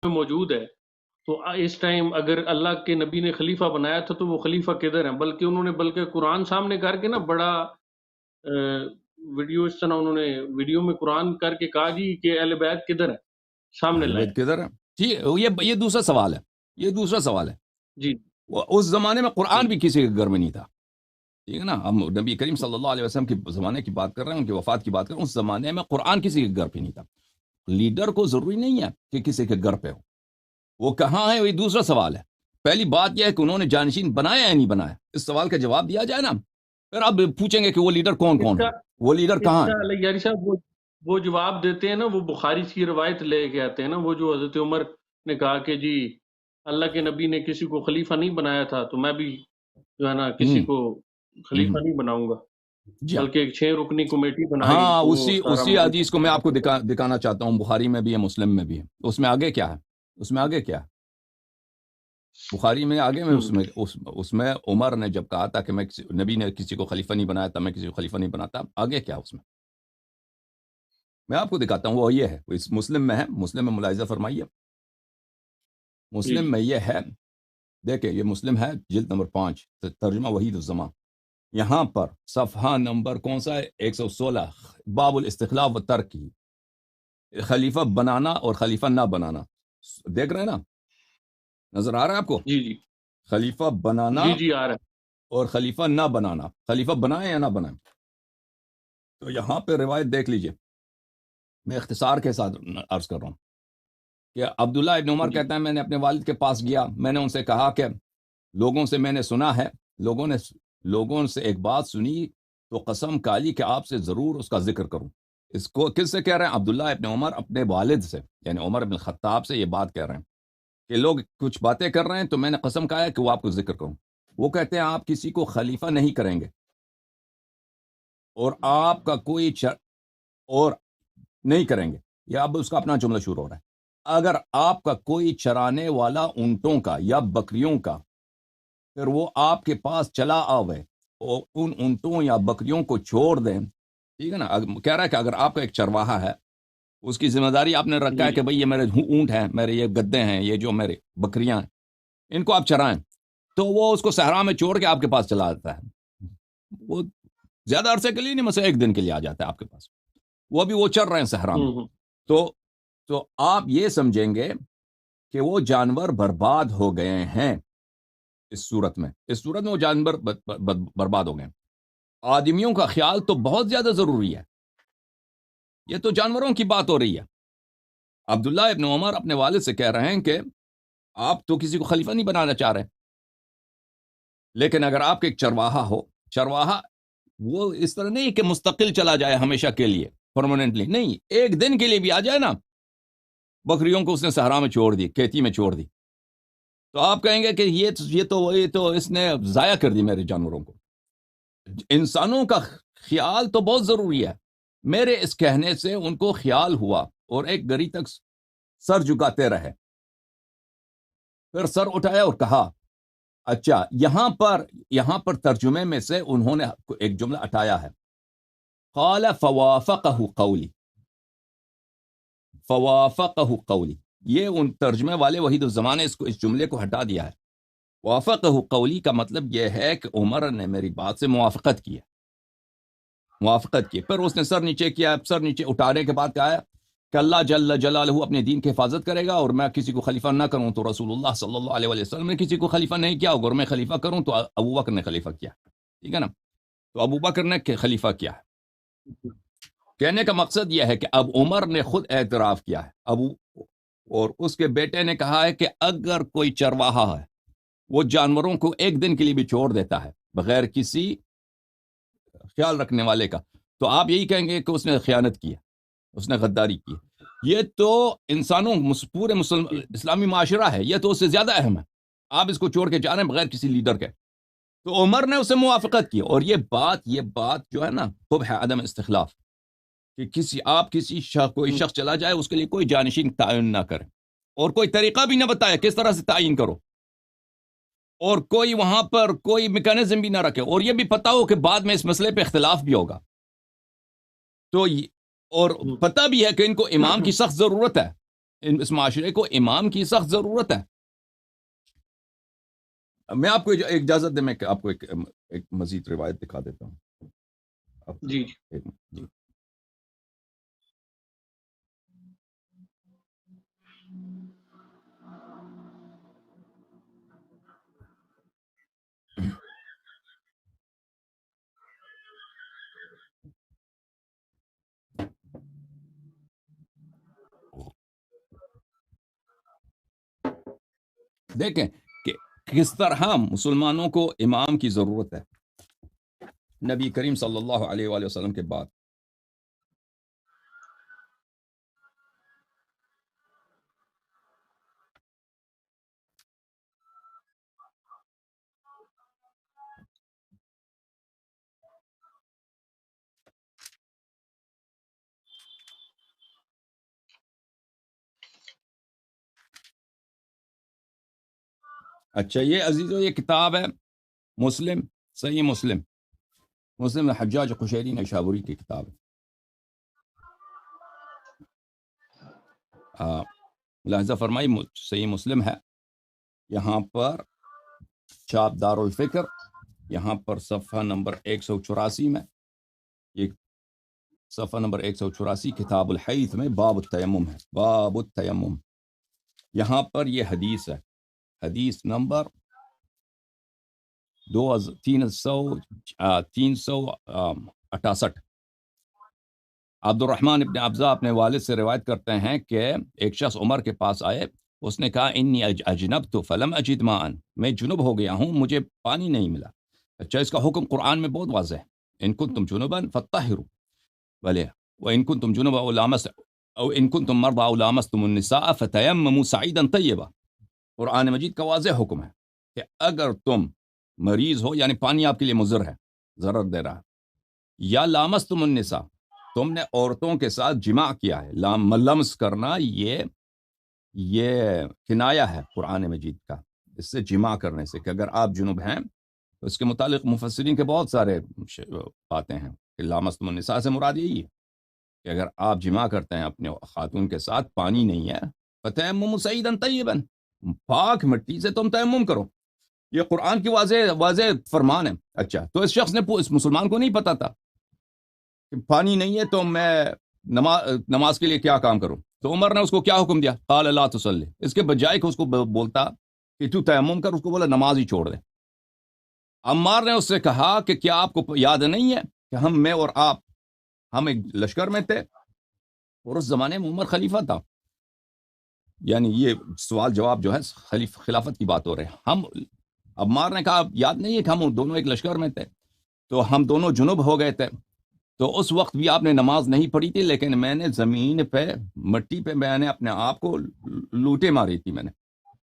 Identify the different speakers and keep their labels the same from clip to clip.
Speaker 1: موجود ہے، تو اس ٹائم اگر اللہ کے نبی نے خلیفہ بنایا تھا تو وہ خلیفہ کدھر ہیں؟ بلکہ انہوں نے قرآن سامنے کر کے نا بڑا ویڈیو اس طرح انہوں نے ویڈیو میں قرآن کر کے کہا جی کہ اہل بیت کدھر ہے، سامنے
Speaker 2: اہل
Speaker 1: لائے.
Speaker 2: بیت کدھر ہے؟ ٹھیک ہے، یہ دوسرا سوال ہے، یہ دوسرا سوال ہے.
Speaker 1: جی
Speaker 2: اس زمانے میں قرآن
Speaker 1: جی
Speaker 2: بھی کسی کے گھر میں نہیں تھا، ٹھیک ہے نا. ہم نبی کریم صلی اللہ علیہ وسلم کے زمانے کی بات کر رہے ہیں، ان کی وفات کی بات کر رہے ہیں. اس زمانے میں قرآن کسی کے گھر پہ نہیں تھا. لیڈر کو ضروری نہیں ہے کہ کسی کے گھر پہ ہو. وہ کہاں ہے، یہ دوسرا سوال ہے. پہلی بات یہ ہے کہ انہوں نے جانشین بنایا یا نہیں بنایا، اس سوال کا جواب دیا جائے نا. پھر آپ پوچھیں گے کہ وہ لیڈر کون
Speaker 1: اس
Speaker 2: کون
Speaker 1: کا
Speaker 2: ہے، وہ لیڈر
Speaker 1: اس
Speaker 2: کہاں
Speaker 1: کا
Speaker 2: ہے.
Speaker 1: یاری صاحب وہ جواب دیتے ہیں نا، وہ بخاری کی روایت لے کے آتے ہیں نا، وہ جو حضرت عمر نے کہا کہ جی اللہ کے نبی نے کسی کو خلیفہ نہیں بنایا تھا تو میں بھی جو ہے نا کسی کو خلیفہ نہیں بناؤں گا،
Speaker 2: جی ہاں.
Speaker 1: بلکہ ایک 6 رکنی کمیٹی بنائی
Speaker 2: ہاں،
Speaker 1: تو وہ سارا
Speaker 2: اسی
Speaker 1: معاملہ
Speaker 2: حدیث کو میں آپ کو دکھانا چاہتا ہوں. بخاری میں بھی ہے، مسلم میں بھی ہے. اس میں آگے کیا ہے، اس میں آگے کیا ہے؟ بخاری میں آگے میں اس میں عمر نے جب کہا تھا کہ نبی نے کسی کو خلیفہ نہیں بنایا تھا، میں کسی کو خلیفہ نہیں بناتا. آگے کیا اس میں آپ کو دکھاتا ہوں. وہ یہ ہے، اس مسلم میں ہے، مسلم میں ملاحظہ فرمائیے.
Speaker 1: جی
Speaker 2: مسلم میں یہ ہے، دیکھیں یہ مسلم ہے، جلد نمبر 5، ترجمہ وحید الزمان. یہاں پر صفحہ نمبر کون سا ہے؟ 116، باب الاستخلاف و ترک، خلیفہ بنانا اور خلیفہ نہ بنانا. دیکھ رہے ہیں نا، نظر آ رہا ہے آپ کو؟
Speaker 1: جی جی
Speaker 2: خلیفہ بنانا
Speaker 1: جی جی آ رہا
Speaker 2: اور خلیفہ نہ بنانا، خلیفہ بنائیں یا نہ بنائیں. تو یہاں پہ روایت دیکھ لیجئے، میں اختصار کے ساتھ عرض کر رہا ہوں کہ عبداللہ ابن عمر
Speaker 1: ہے جی
Speaker 2: کہتا ہے میں نے اپنے والد کے پاس گیا، میں نے ان سے کہا کہ لوگوں سے میں نے سنا ہے، لوگوں سے ایک بات سنی تو قسم کھالی کہ آپ سے ضرور اس کا ذکر کروں. اس کو کس سے کہہ رہے ہیں؟ عبداللہ ابن عمر اپنے والد سے، یعنی عمر بن خطاب سے یہ بات کہہ رہے ہیں کہ لوگ کچھ باتیں کر رہے ہیں تو میں نے قسم کھایا کہ وہ آپ کو ذکر کروں. وہ کہتے ہیں آپ کسی کو خلیفہ نہیں کریں گے اور آپ کا کوئی اور نہیں کریں گے. یا اب اس کا اپنا جملہ شروع ہو رہا ہے. اگر آپ کا کوئی چرانے والا اونٹوں کا یا بکریوں کا پھر وہ آپ کے پاس چلا آوے اور ان اونٹوں یا بکریوں کو چھوڑ دیں، ٹھیک ہے نا. کہہ رہا ہے کہ اگر آپ کا ایک چرواہا ہے، اس کی ذمہ داری آپ نے رکھا
Speaker 1: جی
Speaker 2: ہے کہ بھئی یہ میرے اونٹ ہیں، میرے یہ گدے ہیں، یہ جو میرے بکریاں ہیں، ان کو آپ چرائیں، تو وہ اس کو صحرا میں چھوڑ کے آپ کے پاس چلا آتا ہے. وہ زیادہ عرصے کے لیے نہیں، مثلا ایک دن کے لیے آ جاتا ہے آپ کے پاس، وہ بھی وہ چر رہے ہیں صحرا میں. تو آپ یہ سمجھیں گے کہ وہ جانور برباد ہو گئے ہیں. اس صورت میں وہ جانور برباد ہو گئے. آدمیوں کا خیال تو بہت زیادہ ضروری ہے. یہ تو جانوروں کی بات ہو رہی ہے. عبداللہ ابن عمر اپنے والد سے کہہ رہے ہیں کہ آپ تو کسی کو خلیفہ نہیں بنانا چاہ رہے، لیکن اگر آپ کے ایک چرواہا وہ اس طرح نہیں کہ مستقل چلا جائے ہمیشہ کے لیے، پرماننٹلی نہیں، ایک دن کے لیے بھی آ جائے نا، بکریوں کو اس نے صحرا میں چھوڑ دی، کھیتی میں چھوڑ دی، تو آپ کہیں گے کہ یہ تو اس نے ضائع کر دی میرے جانوروں کو. انسانوں کا خیال تو بہت ضروری ہے. میرے اس کہنے سے ان کو خیال ہوا اور ایک گھڑی تک سر جھکاتے رہے، پھر سر اٹھایا اور کہا. اچھا، یہاں پر ترجمے میں سے انہوں نے ایک جملہ ہٹایا ہے، قال فوافقہ قولی. یہ ان ترجمے والے وحید الزمان نے اس جملے کو ہٹا دیا ہے. وافقہ قولی کا مطلب یہ ہے کہ عمر نے میری بات سے موافقت کی. پھر اس نے سر نیچے کیا. سر نیچے اٹھانے کے بعد کہا ہے کہ اللہ جل جلالہ اپنے دین کی حفاظت کرے گا، اور میں کسی کو خلیفہ نہ کروں تو رسول اللہ صلی اللہ علیہ وسلم نے کسی کو خلیفہ نہیں کیا، اور میں خلیفہ کروں تو ابو بکر نے خلیفہ کیا. ٹھیک ہے نا. تو ابو بکر نے خلیفہ کیا ہے. کہنے کا مقصد یہ ہے کہ اب عمر نے خود اعتراف کیا ہے، اور اس کے بیٹے نے کہا ہے کہ اگر کوئی چرواہا ہے وہ جانوروں کو ایک دن کے لیے بھی چھوڑ دیتا ہے بغیر کسی خیال رکھنے والے کا، تو آپ یہی کہیں گے کہ اس نے خیانت کی ہے، اس نے غداری کی. یہ تو انسانوں پورے اسلامی معاشرہ ہے، یہ تو اس سے زیادہ اہم ہے. آپ اس کو چھوڑ کے جا رہے ہیں بغیر کسی لیڈر کے. تو عمر نے اسے موافقت کی. اور یہ بات جو ہے نا خوب ہے عدم استخلاف، کہ آپ کوئی شخص چلا جائے اس کے لیے کوئی جانشین تعین نہ کرے، اور کوئی طریقہ بھی نہ بتائے کس طرح سے تعین کرو، اور کوئی وہاں پر کوئی میکانزم بھی نہ رکھے، اور یہ بھی پتا ہو کہ بعد میں اس مسئلے پہ اختلاف بھی ہوگا. تو اور پتہ بھی ہے کہ ان کو امام کی سخت ضرورت ہے. اس معاشرے کو امام کی سخت ضرورت ہے. میں آپ کو ایک اجازت دیں، میں آپ کو ایک مزید روایت دکھا دیتا ہوں.
Speaker 1: جی
Speaker 2: جی دیکھیں کہ کس طرح مسلمانوں کو امام کی ضرورت ہے نبی کریم صلی اللہ علیہ وآلہ وسلم کے بعد. اچھا یہ عزیزو، یہ کتاب ہے مسلم، صحیح مسلم، مسلم حجاج قشیری نیشابوری کی کتاب ہے. ملاحظہ فرمائی، صحیح مسلم ہے. یہاں پر چھاپ دار الفکر، یہاں پر صفحہ نمبر 184 میں، یہ صفحہ نمبر 184 کتاب الحیث میں باب التیمم ہے، باب التیمم. یہاں پر یہ حدیث ہے، حدیث نمبر 368. عبد الرحمن ابن ابزا اپنے والد سے روایت کرتے ہیں کہ ایک شخص عمر کے پاس آئے، اس نے کہا انی اجنبت فلم اجد ماء، میں جنب ہو گیا ہوں، مجھے پانی نہیں ملا. اچھا اس کا حکم قرآن میں بہت واضح ہے، ان کنتم جنبا فطہروا، بلے وان کنتم جنبا او ان کنتم مرضى او لامستم النساء فتیمموا صعیدا طیبا. قرآن مجید کا واضح حکم ہے کہ اگر تم مریض ہو، یعنی پانی آپ کے لیے مضر ہے، ضرر دے رہا ہے، یا لامستم النساء، تم نے عورتوں کے ساتھ جماع کیا ہے. لمس کرنا یہ کنایہ ہے قرآن مجید کا، اس سے جماع کرنے سے، کہ اگر آپ جنب ہیں تو اس کے متعلق مفسرین کے بہت سارے باتیں ہیں کہ لامستم النساء سے مراد یہی ہے کہ اگر آپ جماع کرتے ہیں اپنے خاتون کے ساتھ، پانی نہیں ہے، فتیمموا صعیدا طیبا، پاک مٹی سے تم تیمم کرو. یہ قرآن کی واضح فرمان ہے. اچھا تو اس شخص نے، اس مسلمان کو نہیں پتا تھا کہ پانی نہیں ہے تو میں نماز کے لیے کیا کام کروں. تو عمر نے اس کو کیا حکم دیا؟ قال لا تصلی، اس کے بجائے کہ اس کو بولتا کہ تو تیمم کر، اس کو بولا نماز ہی چھوڑ دے. عمار نے اس سے کہا کہ کیا آپ کو یاد نہیں ہے کہ میں اور آپ، ہم ایک لشکر میں تھے، اور اس زمانے میں عمر خلیفہ تھا. یعنی یہ سوال جواب جو ہے خلافت کی بات ہو رہے ہیں. عمار نے کہا یاد نہیں ہے کہ ہم دونوں ایک لشکر میں تھے، تو ہم دونوں جنب ہو گئے تھے، تو اس وقت بھی آپ نے نماز نہیں پڑھی تھی، لیکن میں نے زمین پہ، مٹی پہ میں نے اپنے آپ کو لوٹے ماری تھی میں نے.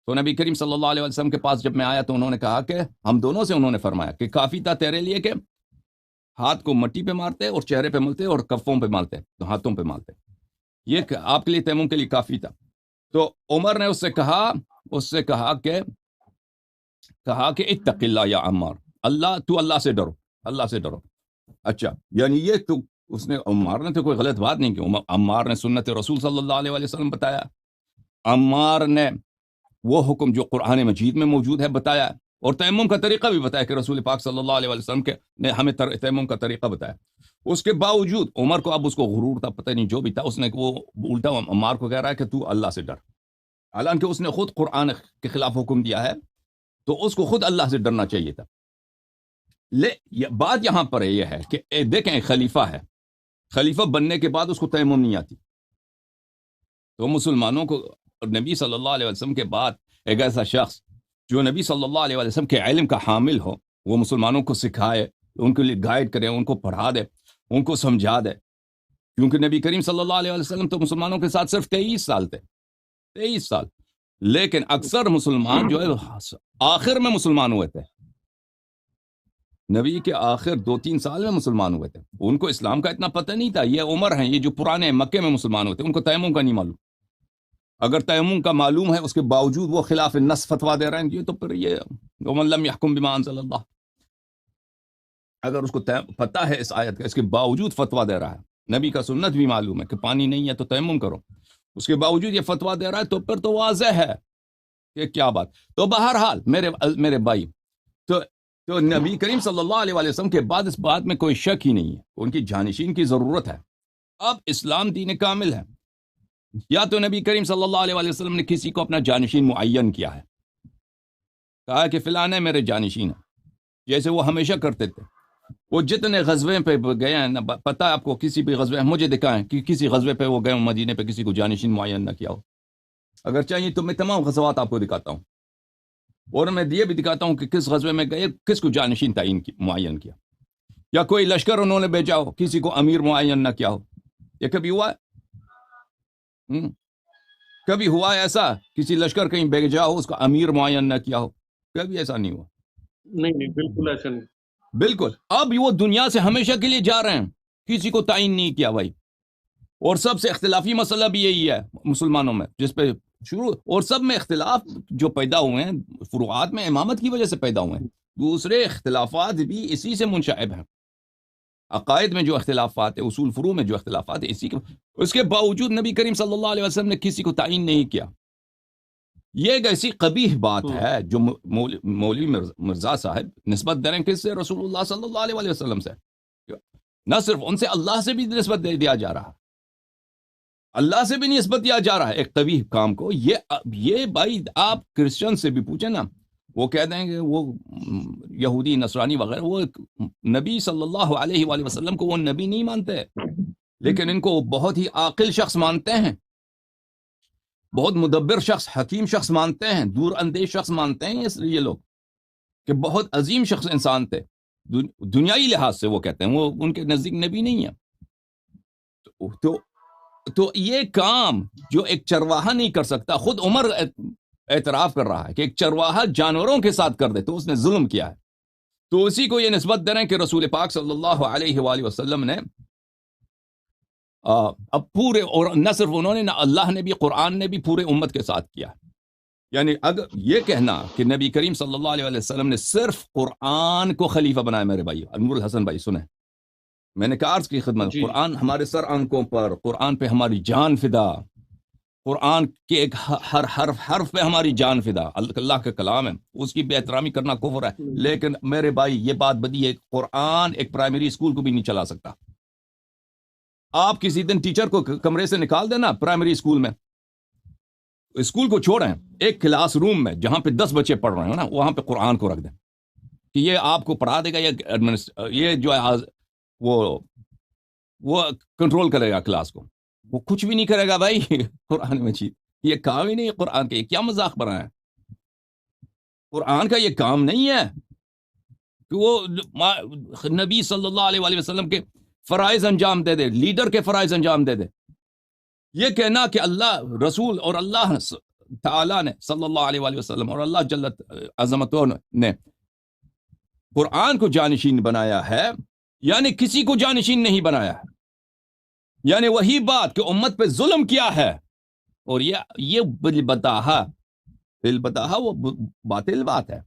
Speaker 2: تو نبی کریم صلی اللہ علیہ وسلم کے پاس جب میں آیا تو انہوں نے کہا کہ ہم دونوں سے، انہوں نے فرمایا کہ کافی تھا تیرے لیے کہ ہاتھ کو مٹی پہ مارتے اور چہرے پہ ملتے اور کفوں پہ مالتے، تو ہاتھوں پہ مالتے، یہ آپ کے لیے تیمم کے لیے کافی تھا. تو عمر نے اس سے کہا کہ اتق اللہ یا عمار، اللہ سے ڈرو، اللہ سے ڈرو. اچھا یعنی یہ تو عمار نے تو کوئی غلط بات نہیں کی. عمار نے سنت رسول صلی اللہ علیہ وسلم بتایا، عمار نے وہ حکم جو قرآن مجید میں موجود ہے بتایا، اور تیمم کا طریقہ بھی بتایا کہ رسول پاک صلی اللہ علیہ وسلم نے ہمیں تیمم کا طریقہ بتایا. اس کے باوجود عمر کو اب اس کو غرور تھا، پتہ نہیں جو بھی تھا، اس نے وہ الٹا عمار کو کہہ رہا ہے کہ تو اللہ سے ڈر، حالانکہ اس نے خود قرآن کے خلاف حکم دیا ہے، تو اس کو خود اللہ سے ڈرنا چاہیے تھا. بات یہاں پر یہ ہے کہ دیکھیں خلیفہ ہے، خلیفہ بننے کے بعد اس کو تیمم نہیں آتی. تو مسلمانوں کو نبی صلی اللہ علیہ وسلم کے بعد ایک ایسا شخص جو نبی صلی اللہ علیہ وسلم کے علم کا حامل ہو، وہ مسلمانوں کو سکھائے، ان کے لیے گائیڈ کرے، ان کو پڑھا دے، ان کو سمجھا دے. کیونکہ نبی کریم صلی اللہ علیہ وسلم تو مسلمانوں کے ساتھ صرف 23 سال تھے، 23 سال، لیکن اکثر مسلمان جو ہے آخر میں مسلمان ہوئے تھے. نبی کے آخر 2-3 سال میں مسلمان ہوئے تھے. ان کو اسلام کا اتنا پتہ نہیں تھا. یہ عمر ہیں، یہ جو پرانے مکے میں مسلمان ہوئے تھے، ان کو تیمم کا نہیں معلوم. اگر تیمم کا معلوم ہے، اس کے باوجود وہ خلاف النص فتویٰ دے رہے ہیں، تو پھر یہ ومن لم يحكم بما انزل اللہ، اگر اس کو پتہ ہے اس آیت کا، اس کے باوجود فتویٰ دے رہا ہے. نبی کا سنت بھی معلوم ہے کہ پانی نہیں ہے تو تیمم کرو. اس کے باوجود یہ فتویٰ دے رہا ہے، تو پھر تو واضح ہے کہ کیا بات. تو بہرحال میرے بھائی، تو نبی کریم صلی اللہ علیہ وسلم کے بعد اس بات میں کوئی شک ہی نہیں ہے، ان کی جانشین کی ضرورت ہے. اب اسلام دین کامل ہے. یا تو نبی کریم صلی اللہ علیہ وسلم نے کسی کو اپنا جانشین معین کیا ہے، کہا کہ فلاں میرے جانشین ہے، جیسے وہ ہمیشہ کرتے تھے. وہ جتنے غزوے پہ گئے ہیں نا، پتہ ہے آپ کو، کسی بھی غزوے مجھے دکھائیں کہ کسی غزوے پہ وہ گئے ہوں مدینے پہ کسی کو جانشین معین نہ کیا ہو. اگر چاہیے تو میں تمام غزوات آپ کو دکھاتا ہوں، اور میں یہ بھی دکھاتا ہوں کہ کس غزوے میں گئے، کس کو جانشین معین کیا، یا کوئی لشکر انہوں نے بھیجا ہو کسی کو امیر معین نہ کیا ہو. یہ کبھی ہوا ہے؟ کبھی ہوا ہے ایسا کسی لشکر کہیں بھیجا ہو اس کو امیر معین نہ کیا ہو؟ کبھی ایسا نہیں ہوا.
Speaker 1: نہیں بالکل ایسا نہیں.
Speaker 2: بالکل. اب وہ دنیا سے ہمیشہ کے لیے جا رہے ہیں، کسی کو تعین نہیں کیا بھائی. اور سب سے اختلافی مسئلہ بھی یہی ہے مسلمانوں میں، جس پہ شروع اور سب میں اختلاف جو پیدا ہوئے ہیں فروعات میں امامت کی وجہ سے پیدا ہوئے ہیں. دوسرے اختلافات بھی اسی سے منشعب ہیں. عقائد میں جو اختلافات ہیں، اصول فروع میں جو اختلافات ہیں، اس کے باوجود نبی کریم صلی اللہ علیہ وسلم نے کسی کو تعین نہیں کیا. یہ ایک ایسی قبیح بات ہے جو مولوی مرزا صاحب نسبت دے رہے ہیں کس سے؟ رسول اللہ صلی اللہ علیہ وسلم سے. نہ صرف ان سے، اللہ سے بھی نسبت دیا جا رہا، اللہ سے بھی نسبت دیا جا رہا ہے ایک قبیح کام کو. یہ بھائی آپ کرسچن سے بھی پوچھیں نا، وہ کہہ دیں گے، وہ یہودی نصرانی وغیرہ، وہ نبی صلی اللہ علیہ وآلہ وسلم کو وہ نبی نہیں مانتے، لیکن ان کو بہت ہی عاقل شخص مانتے ہیں، بہت مدبر شخص، حکیم شخص مانتے ہیں، دور اندیش شخص مانتے ہیں. اس لیے یہ لوگ کہ بہت عظیم شخص انسان تھے دنیائی لحاظ سے، وہ کہتے ہیں وہ ان کے نزدیک نبی نہیں ہے. تو یہ کام جو ایک چرواہا نہیں کر سکتا، خود عمر اعتراف کر رہا ہے کہ ایک چرواہا جانوروں کے ساتھ کر دے تو اس نے ظلم کیا ہے. تو اسی کو یہ نسبت دے رہے ہیں کہ رسول پاک صلی اللہ علیہ وآلہ وسلم نے اب پورے، اور نہ صرف انہوں نے، نہ اللہ نے بھی، قرآن نے بھی پورے امت کے ساتھ کیا. یعنی اگر یہ کہنا کہ نبی کریم صلی اللہ علیہ وسلم نے صرف قرآن کو خلیفہ بنایا، میرے بھائی انور الحسن بھائی سنیں، میں نے کہا عرض کی خدمت، قرآن ہمارے سر آنکھوں پر، قرآن پہ ہماری جان فدا، قرآن کے ایک ہر حرف پہ ہماری جان فدا. اللہ کا کلام ہے، اس کی بے احترامی کرنا کفر ہے. لیکن میرے بھائی یہ بات بدی ہے، قرآن ایک پرائمری اسکول کو بھی نہیں چلا سکتا. آپ کسی دن ٹیچر کو کمرے سے نکال دینا پرائمری اسکول میں، اسکول کو چھوڑیں، ایک کلاس روم میں جہاں پہ 10 بچے پڑھ رہے ہیں نا، وہاں پہ قرآن کو رکھ دیں کہ یہ آپ کو پڑھا دے گا، یہ جو ہے وہ کنٹرول کرے گا کلاس کو. وہ کچھ بھی نہیں کرے گا بھائی. قرآن میں چیز یہ کام ہی نہیں ہے. قرآن کا یہ کیا مذاق بنا ہے؟ قرآن کا یہ کام نہیں ہے کہ وہ نبی صلی اللہ علیہ وآلہ وسلم کے فرائض انجام دے دے، لیڈر کے فرائض انجام دے دے. یہ کہنا کہ اللہ، رسول اور اللہ تعالیٰ نے صلی اللہ علیہ وآلہ وسلم اور اللہ جل عظمتہ نے قرآن کو جانشین بنایا ہے، یعنی کسی کو جانشین نہیں بنایا ہے. یعنی وہی بات کہ امت پہ ظلم کیا ہے، اور یہ بالبتاہا وہ باطل بات ہے.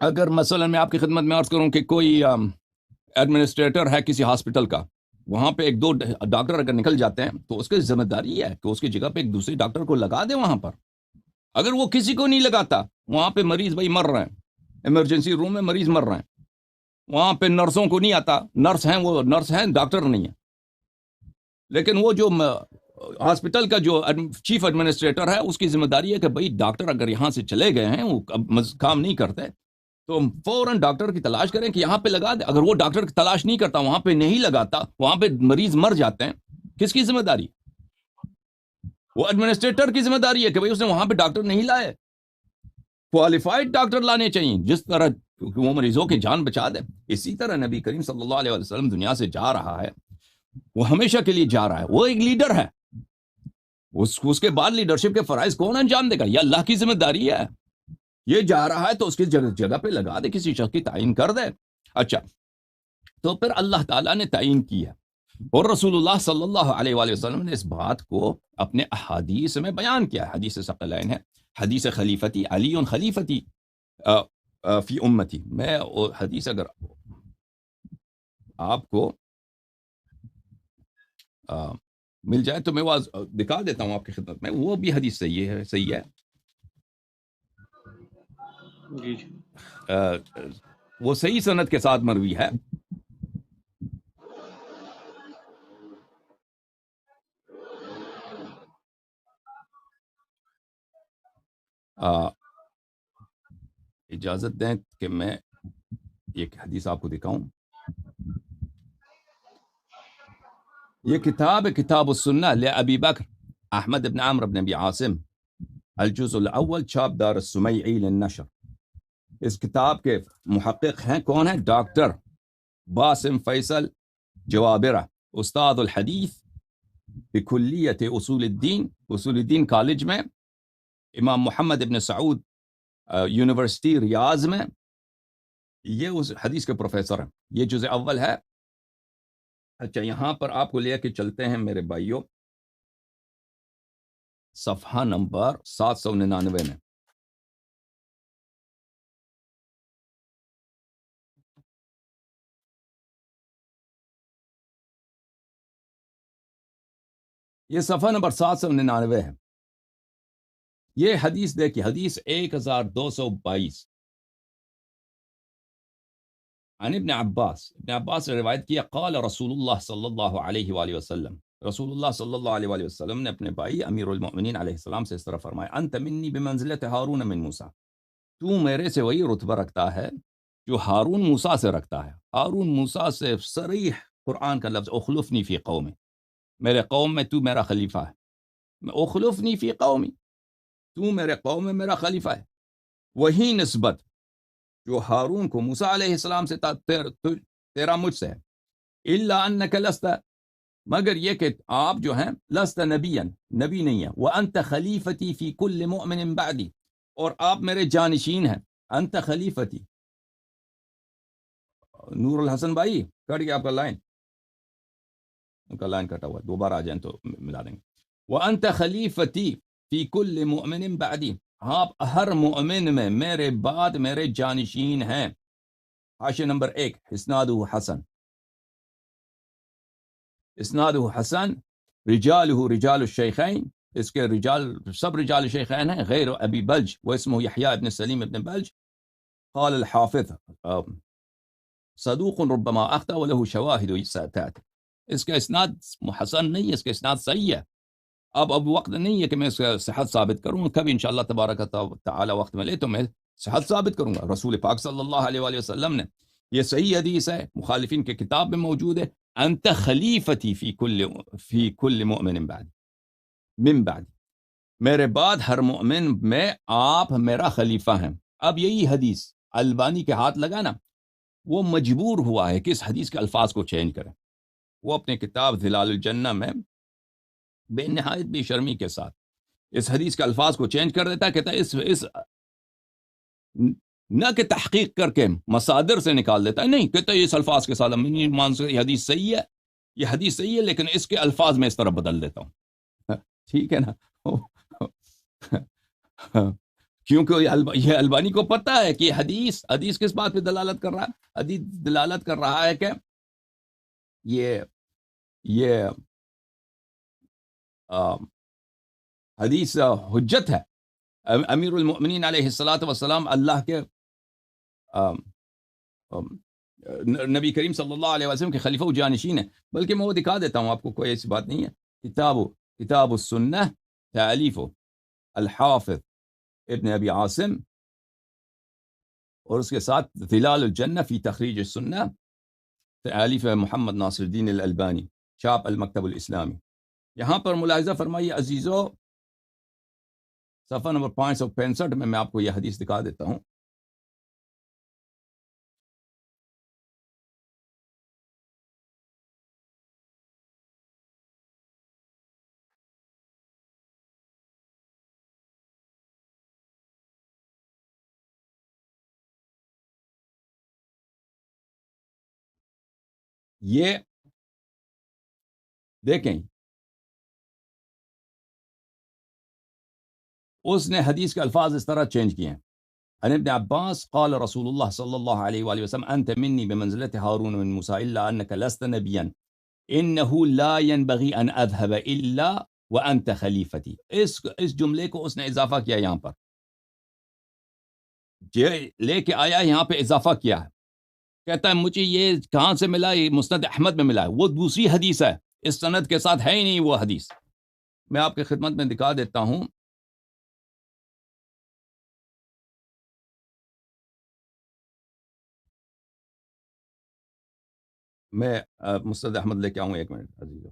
Speaker 2: اگر مثلا میں آپ کی خدمت میں عرض کروں کہ کوئی ایڈمنسٹریٹر ہے کسی ہاسپٹل کا، وہاں پہ 1-2 ڈاکٹر اگر نکل جاتے ہیں تو اس کی ذمہ داری ہے کہ اس کی جگہ پہ ایک دوسرے ڈاکٹر کو لگا دے وہاں پر. اگر وہ کسی کو نہیں لگاتا، وہاں پہ مریض بھائی مر رہے ہیں، ایمرجنسی روم میں مریض مر رہے ہیں، وہاں پہ نرسوں کو نہیں آتا، نرس ہیں، وہ نرس ہیں، ڈاکٹر نہیں ہیں. لیکن وہ جو ہاسپٹل کا جو چیف ایڈمنسٹریٹر ہے، اس کی ذمہ داری ہے کہ بھائی ڈاکٹر اگر یہاں سے چلے گئے ہیں، وہ کام نہیں کرتے، تو فوراً ڈاکٹر کی تلاش کریں کہ یہاں پہ لگا دے. اگر وہ ڈاکٹر کی تلاش نہیں کرتا، وہاں پہ نہیں لگاتا، وہاں پہ مریض مر جاتے ہیں، کس کی ذمہ داری؟ وہ ایڈمنسٹریٹر کی ذمہ داری ہے کہ بھئی اس نے وہاں پہ ڈاکٹر نہیں لائے. کوالیفائڈ ڈاکٹر لانے چاہیے جس طرح وہ مریضوں کی جان بچا دے. اسی طرح نبی کریم صلی اللہ علیہ وسلم دنیا سے جا رہا ہے، وہ ہمیشہ کے لیے جا رہا ہے، وہ ایک لیڈر ہے. اس کے بعد لیڈرشپ کے فرائض کون انجام دے گا؟ یہ اللہ کی ذمہ داری ہے. یہ جا رہا ہے تو اس کی جگہ پہ لگا دے، کسی شخص کی تعین کر دے. اچھا، تو پھر اللہ تعالیٰ نے تعین کی ہے، اور رسول اللہ صلی اللہ علیہ وآلہ وسلم نے اس بات کو اپنے احادیث میں بیان کیا ہے. حدیث ثقلین ہے، حدیث خلیفتی علی خلیفتی فی امتی. میں حدیث اگر آپ کو مل جائے تو میں وہ دکھا دیتا ہوں آپ کی خدمت میں، وہ بھی حدیث صحیح ہے
Speaker 1: جی جی
Speaker 2: وہ صحیح سند کے ساتھ مروی ہے. اجازت دیں کہ میں ایک حدیث آپ کو دکھاؤں. یہ کتاب ہے کتاب السنہ لأبی بکر احمد بن عمرو بن ابی عاصم الجزء الاول چھاپ دار السمیعی للنشر. اس کتاب کے محقق ہیں کون ہیں؟ ڈاکٹر باسم فیصل جوابرہ، استاد الحدیث بکلیت اصول الدین کالج میں، امام محمد ابن سعود یونیورسٹی ریاض میں، یہ اس حدیث کے پروفیسر ہیں. یہ جزء اول ہے. اچھا یہاں پر آپ کو لے کے چلتے ہیں میرے بھائیوں صفحہ نمبر 799 میں. یہ صفحہ نمبر 799 ہے. یہ حدیث دیکھیے، حدیث 1222 عن ابن عباس نے روایت کیا قال رسول اللہ صلی اللہ علیہ وآلہ وسلم، رسول اللہ صلی اللہ علیہ وآلہ وسلم نے اپنے بھائی امیر المؤمنین علیہ السلام سے اس طرح فرمایا انت منی بمنزلت ہارون من موسیٰ، تو میرے سے وہی رتبہ رکھتا ہے جو ہارون موسیٰ سے رکھتا ہے. ہارون موسیٰ سے صریح قرآن کا لفظ اخلفنی فی قومی، میرے قوم میں تو میرا خلیفہ ہے. اخلفنی فی قومی، تو میرے قوم میں میرا خلیفہ ہے. وہی نسبت جو ہارون کو موسیٰ علیہ السلام سے تیرا مجھ سے ہے. الا انک لست، مگر یہ کہ آپ جو ہیں لست نبیا، نبی نہیں ہیں. وانت خلیفتی فی کل مؤمن بعدی، اور آپ میرے جانشین ہیں. انت خلیفتی. نور الحسن بھائی کٹ گیا آپ کا لائن، ان کا لائن کٹا ہوا، دوبارہ آ جائیں تو ملا دیں گے. وانت خلیفتی فی کل مؤمن بعدی، آپ ہر مؤمن میں میرے بعد میرے جانشین ہیں. حاشیہ نمبر 1 اسنادہ حسن، اسنادہ حسن، رجالہ رجال الشیخین، اس کے رجال سب رجال الشیخین ہیں غیر ابی بلج واسمہ یحییٰ ابن سلیم ابن بلج. قال الحافظ صدوق ربما اخطأ وله شواہد ستأتی. اس کا اسناد حسن نہیں ہے، اس کا اسناد صحیح ہے. اب وقت نہیں ہے کہ میں اس کا صحت ثابت کروں، کبھی انشاءاللہ تبارک تعالی وقت ملے تو میں صحت ثابت کروں گا. رسول پاک صلی اللہ علیہ وآلہ وسلم نے، یہ صحیح حدیث ہے، مخالفین کے کتاب میں موجود ہے، انت خلیفتی فی کل مؤمن بعد، من بعد، میرے بعد ہر مؤمن میں آپ میرا خلیفہ ہیں. اب یہی حدیث البانی کے ہاتھ لگا نا، وہ مجبور ہوا ہے کہ اس حدیث کے الفاظ کو چینج کریں. وہ اپنے کتاب ظلال الجنہ میں بے نہایت بے شرمی کے ساتھ اس حدیث کے الفاظ کو چینج کر دیتا ہے. کہتا ہے اس نہ کہ تحقیق کر کے مصادر سے نکال دیتا ہے، نہیں، کہتا ہے اس الفاظ کے ساتھ یہ حدیث صحیح ہے، یہ حدیث صحیح ہے، لیکن اس کے الفاظ میں اس طرح بدل دیتا ہوں. ٹھیک ہے نا؟ کیونکہ یہ البانی کو پتہ ہے کہ حدیث کس بات پہ دلالت کر رہا ہے؟ حدیث دلالت کر رہا ہے کہ یہ حدیث حجت ہے. امیر المؤمنین علیہ الصلاۃ والسلام اللہ کے نبی کریم صلی اللہ علیہ وسلم کے خلیفہ و جانشین ہیں. بلکہ میں وہ دکھا دیتا ہوں آپ کو، کوئی ایسی بات نہیں ہے. کتاب السنہ تالیف الحافظ ابن ابی عاصم، اور اس کے ساتھ ظلال الجنہ فی تخریج السنہ تالیف محمد ناصر الدین الالبانی، چھاپ المکتب الاسلامی. یہاں پر ملاحظہ فرمائیے عزیزو، صفحہ نمبر 565 میں آپ کو یہ حدیث دکھا دیتا ہوں. یہ دیکھیں، اس نے حدیث کے الفاظ اس طرح چینج کیے ہیں. عن ابن عباس قال رسول اللہ صلی اللہ علیہ وآلہ وسلم انت منی بمنزلت ہارون من موسیٰ الا انک لست نبیا انه لا ينبغي ان اذهب الا وانت خلیفتی. اس جملے کو اس نے اضافہ کیا یہاں پر، لے کے آیا یہاں پہ اضافہ کیا ہے. کہتا ہے مجھے یہ کہاں سے ملا؟ یہ مسند احمد میں ملا ہے. وہ دوسری حدیث ہے، اس سند کے ساتھ ہے ہی نہیں وہ حدیث. میں آپ کی خدمت میں دکھا دیتا ہوں. میں مسند احمد لے کے آؤں، ایک منٹ عزیزو.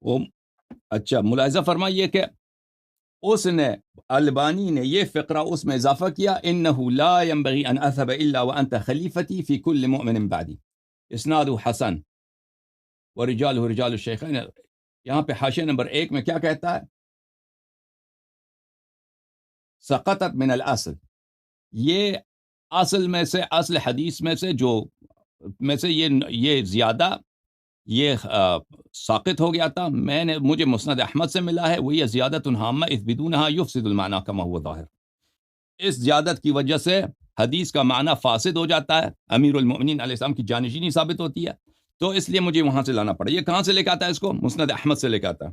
Speaker 2: وہ اچھا ملاحظہ فرمائیے کہ اس نے البانی نے یہ فقرہ اس میں اضافہ کیا، انه لا ينبغي ان اذهب الا وانت خلیفتی فی کل مؤمن بعدی، اسناد حسن ورجاله رجال الشیخین. یہاں پہ حاشیہ نمبر 1 میں کیا کہتا ہے؟ سقطت من الاصل، یہ اصل میں سے، اصل حدیث میں سے جو میں سے یہ زیادہ یہ ساقط ہو گیا تھا. مجھے مسند احمد سے ملا ہے، وہی زیادت ہامہ اذ بدونہا یفسد المعنی کما ہوا ظاہر. اس زیادت کی وجہ سے حدیث کا معنی فاسد ہو جاتا ہے، امیر المؤمنین علیہ السلام کی جانشینی ثابت ہوتی ہے. تو اس لیے مجھے وہاں سے لانا پڑا. یہ کہاں سے لے کے آتا ہے؟ اس کو مسند احمد سے لے کے آتا ہے.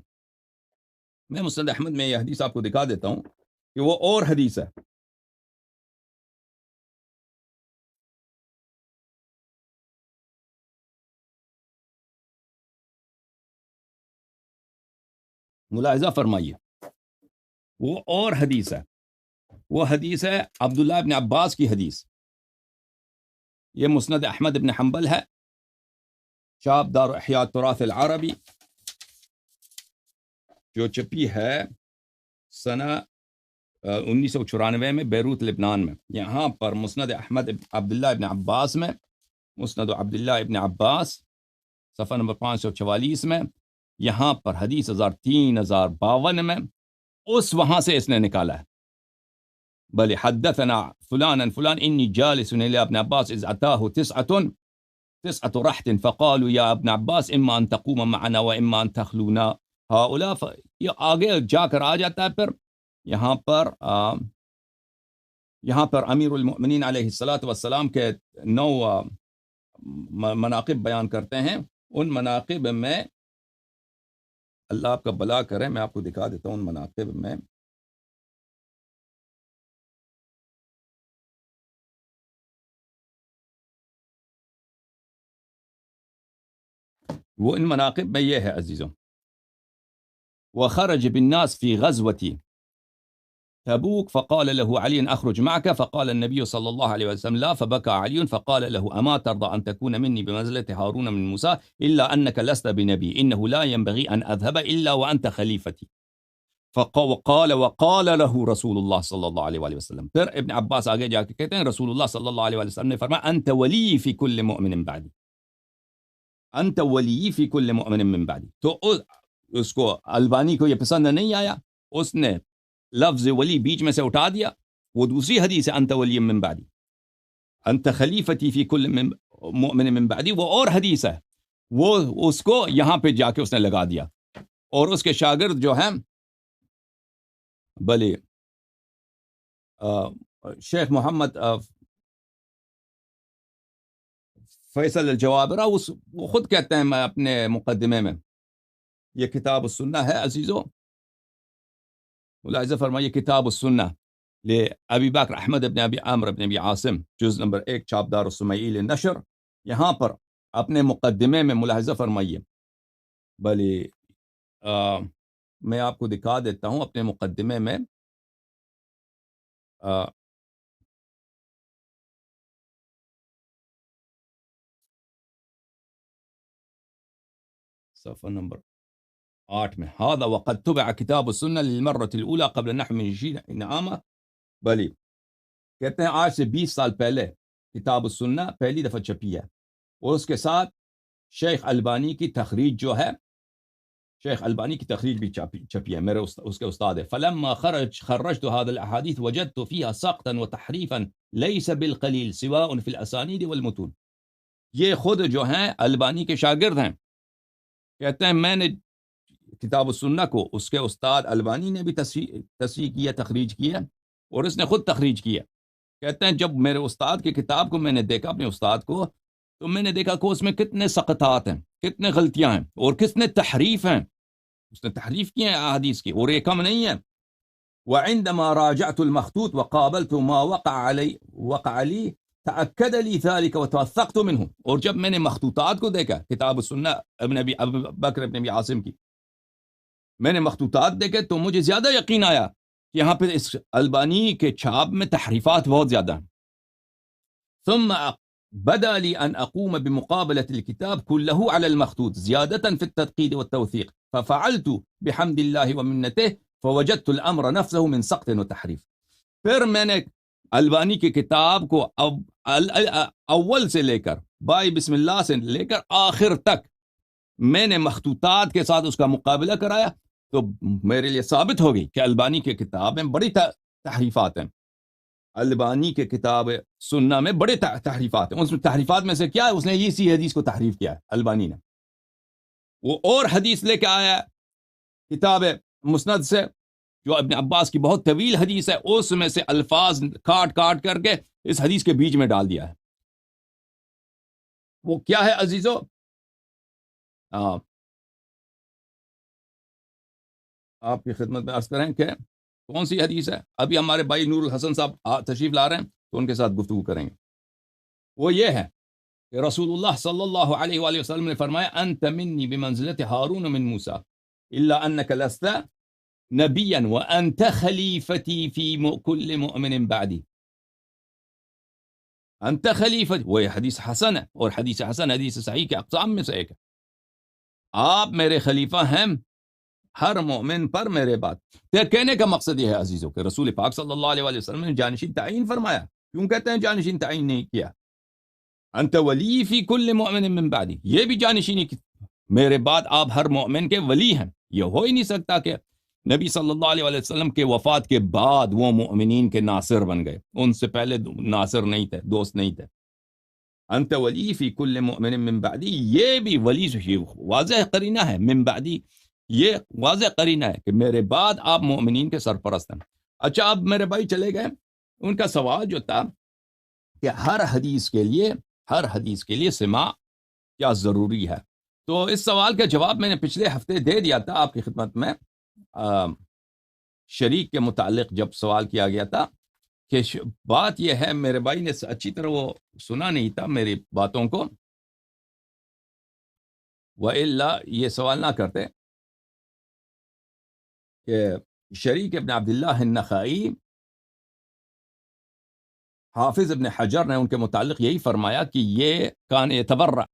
Speaker 2: میں مسند احمد میں یہ حدیث آپ کو دکھا دیتا ہوں کہ وہ اور حدیث ہے. ملاحظہ فرمائیے، وہ اور حدیث ہے. وہ حدیث ہے عبداللہ ابن عباس کی حدیث. یہ مسند احمد ابن حنبل ہے، چاپ دار احیاء تراث العربی، جو چھپی ہے سنہ 1994 میں بیروت لبنان میں. یہاں پر مسند احمد عبداللہ ابن عباس میں، مسند عبداللہ ابن عباس صفحہ نمبر 544 میں، یہاں پر حدیث 3052 میں اس وہاں سے اس نے نکالا ہے. بل حدثنا فلانا فلان انی جالس الى ابن عباس اذ اتاه تسعة رحت فقالوا يا ابن عباس اما ان تقوم معنا واما ان تخلونا هؤلاء. یہ آگے جا کر آ جاتا ہے. پھر یہاں پر امیر المؤمنین علیہ الصلاۃ والسلام کے 9 مناقب بیان کرتے ہیں. ان مناقب میں اللہ آپ کا بھلا کرے، میں آپ کو دکھا دیتا ہوں. ان مناقب میں وہ ان مناقب میں یہ ہے عزیزوں: وخرج بالناس في غزوة تبوك فقال له علي أخرج معك فقال النبي صلى الله عليه وسلم لا فبكى علي فقال له أما ترضى أن تكون مني بمنزلة هارون من موسى إلا أنك لست بنبي إنه لا ينبغي أن أذهب إلا وأنت خليفتي. وقال له رسول الله صلى الله عليه وسلم. پھر ابن عباس آگے جا کے کہتے ہیں رسول اللہ صلی اللہ علیہ وسلم نے فرمایا أنت ولي في كل مؤمن بعدي، أنت ولي في كل مؤمن من بعدي. تو اس کو البانی کو یہ پسند نہیں آیا، اس نے لفظ ولی بیچ میں سے اٹھا دیا. وہ دوسری حدیث ہے انت ولی من بعدی، انت خلیفتی فی کل مؤمن من بعدی، وہ اور حدیث ہے. وہ اس کو یہاں پہ جا کے اس نے لگا دیا. اور اس کے شاگرد جو ہیں بلے شیخ محمد فیصل الجوابرہ، وہ خود کہتے ہیں میں اپنے مقدمے میں، یہ کتاب السنہ ہے عزیزو. ملاحظہ فرمائیے کتاب السنہ لأبی بکر احمد ابن ابی عامر ابن ابی عاصم، جز نمبر 1، چاپ دار السمیعی للنشر. یہاں پر اپنے مقدمے میں ملاحظہ فرمائیے، بلی میں آپ کو دکھا دیتا ہوں اپنے مقدمے میں. صفحہ نمبر 8 میں هذا وقد تبع كتاب السنة للمرة الأولى قبل نحو من 20 عاما. بلی کہتے ہیں آج سے 20 سال پہلے کتاب السنہ پہلی دفعہ چھپی ہے، اور اس کے ساتھ شیخ البانی کی تخریج جو ہے شیخ البانی کی تخریج بھی چھپی ہے، میرے اس کے استاد ہے. فلما خرجت هذا الاحاديث وجدت فيها سقطا وتحريفا ليس بالقليل سواء في الاسانید والمتون. یہ خود جو ہیں البانی کے شاگرد ہیں، کہتے ہیں میں نے کتاب السنہ کو اس کے استاد البانی نے بھی تصحیح کیا، تخریج کیا، اور اس نے خود تخریج کیا. کہتے ہیں جب میرے استاد کی کتاب کو میں نے دیکھا، اپنے استاد کو، تو میں نے دیکھا کہ اس میں کتنے سقطات ہیں، کتنے غلطیاں ہیں، اور کتنے تحریف ہیں. اس نے تحریف کی ہیں احادیث کی، اور یہ کم نہیں ہے. وعندما راجعت المخطوط وقابلت ما وقع لي تأكد لي ذلك وتوثقت منه. اور جب میں نے مخطوطات کو دیکھا، کتاب السنہ ابو بکر ابن ابی عاصم کی، میں نے مخطوطات دیکھے تو مجھے زیادہ یقین آیا کہ یہاں پہ اس البانی کے چھاپ میں تحریفات بہت زیادہ ہیں. ثم بدا لي أن أقوم بمقابلة الكتاب كله على المخطوط زيادة في التدقيق والتوثيق، ففعلت بحمد الله ومنته فوجدت الأمر نفسه من سقط وتحريف. پھر میں نے البانی کی کتاب کو اول سے لے کر بائی بسم اللہ سے لے کر آخر تک میں نے مخطوطات کے ساتھ اس کا مقابلہ کرایا، تو میرے لیے ثابت ہو گئی کہ البانی کی کتاب میں بڑی تحریفات ہیں. البانی کے کتاب سنہ میں بڑے تحریفات ہیں. اس میں تحریفات میں سے کیا ہے؟ اس نے اسی حدیث کو تحریف کیا ہے البانی نے. وہ اور حدیث لے کے آیا ہے کتاب مسند سے، جو ابن عباس کی بہت طویل حدیث ہے، اس میں سے الفاظ کاٹ کاٹ کر کے اس حدیث کے بیچ میں ڈال دیا ہے. وہ کیا ہے عزیزو؟ آپ کی خدمت میں عرض کریں کہ کون سی حدیث ہے؟ ابھی ہمارے بھائی نور الحسن صاحب تشریف لا رہے ہیں تو ان کے ساتھ گفتگو کریں گے. وہ یہ ہے کہ رسول اللہ صلی اللہ علیہ وآلہ وسلم نے فرمایا انت منی بمنزلت ہارون من موسیٰ الا انک لست نبیا وانت خلیفتی فی کل مؤمن بعدی. انت خلیفتی، وہ حدیث حسن ہے، اور حدیث حسن حدیث صحیح کے اقسام میں سے ایک ہے. آپ میرے خلیفہ ہیں ہر مومن پر میرے بعد. کہنے کا مقصد یہ ہے عزیزوں کہ رسول پاک صلی اللہ علیہ وآلہ وسلم نے جانشین تعین فرمایا. کیوں کہتے ہیں جانشین تعین نہیں کیا؟ انت ولی فی کل مؤمن من بعدی، یہ بھی جانشینی میرے بعد آپ ہر مومن کے ولی ہیں. یہ ہو ہی نہیں سکتا کہ نبی صلی اللہ علیہ وآلہ وسلم کے وفات کے بعد وہ مؤمنین کے ناصر بن گئے. ان سے پہلے ناصر نہیں تھے، دوست نہیں تھے. انت ولی فی کل مؤمن من بعدی، یہ بھی ولی سے واضح قرینہ ہے. من بعدی یہ واضح قرینہ ہے کہ میرے بعد آپ مومنین کے سرپرست ہیں. اچھا، اب میرے بھائی چلے گئے. ان کا سوال جو تھا کہ ہر حدیث کے لیے سماع کیا ضروری ہے، تو اس سوال کا جواب میں نے پچھلے ہفتے دے دیا تھا آپ کی خدمت میں. شریک کے متعلق جب سوال کیا گیا تھا کہ بات یہ ہے، میرے بھائی نے اچھی طرح وہ سنا نہیں تھا میری باتوں کو، وَإِلَّا یہ سوال نہ کرتے کہ شریک ابن عبداللہ النخعی، حافظ ابن حجر نے ان کے متعلق یہی فرمایا کہ یہ کان یتبرع